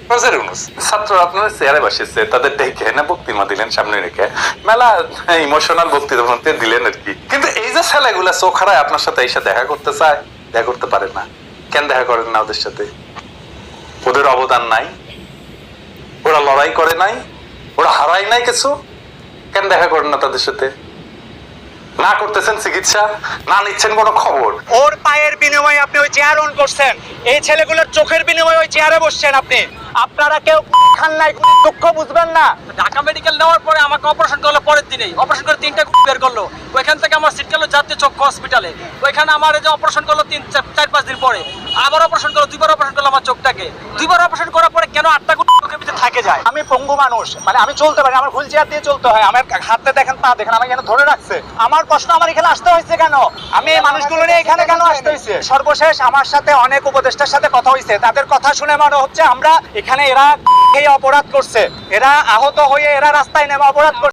Professor Yunus, ছাত্ররা আপনার চেয়ারে বসেছে, তাদের ডেকে না বক্তৃতা দিলেন সামনে রেখে, মেলা ইমোশনাল বক্তৃতা দিলেন আর কি। কিন্তু এই যে ছেলেগুলা চোখ হারায় আপনার সাথে এসে দেখা করতে চায়, দেখা করতে পারে না কেন? দেখা করেন না ওদের সাথে? ওদের অবদান নাই? ওরা লড়াই করে নাই? ওরা হারায় নাই কিছু? কেন দেখা করেন না তাদের সাথে? না করতেছেন চিকিৎসা, না নিচ্ছেন কোনো খবর। ওর পায়ের বিনিময়ে আপনি ওই চেয়ার অন করছেন, এই ছেলেগুলোর চোখের বিনিময়ে ওই চেয়ারে বসছেন আপনি। আপনারা কেউ খান নাই, দুঃখ বুঝবেন না। ঢাকা মেডিকেল নেওয়ার পরে আমাকে অপারেশন করলো, পরের দিনেই অপারেশন করে 3টা বের করলো। ওইখান থেকে আমার সিট গেল জাতীয় চক্ষু হসপিটালে, ওইখানে আমার এই যে অপারেশন করলো 4-5 দিন পরে আবার অপারেশন করলো, 2বার অপারেশন করলো আমার চোখটাকে। 2বার অপারেশন করার পরে কেন 8টা চোখের ভিতরে থাকে যায়? আমি পঙ্গু মানুষ, মানে আমি চলতে পারি, আমার হুইল চেয়ার দিয়ে চলতে হয়। আমার হাতে দেখেন, পা দেখেন, আমাকে কেন ধরে রাখছে? আমার প্রশ্ন, আমার এখানে আসতে হয়েছে কেন? আমি এই মানুষগুলো নিয়ে এখানে কেন আসতে হয়েছে? সর্বশেষ আমার সাথে অনেক উপদেষ্টার সাথে কথা হয়েছে, তাদের কথা শুনে মনে হচ্ছে আমরা এখানে এরা এই অপরাধ করছে, এরা আহত হয়ে এরা রাস্তায় নেমে অপরাধ করছে।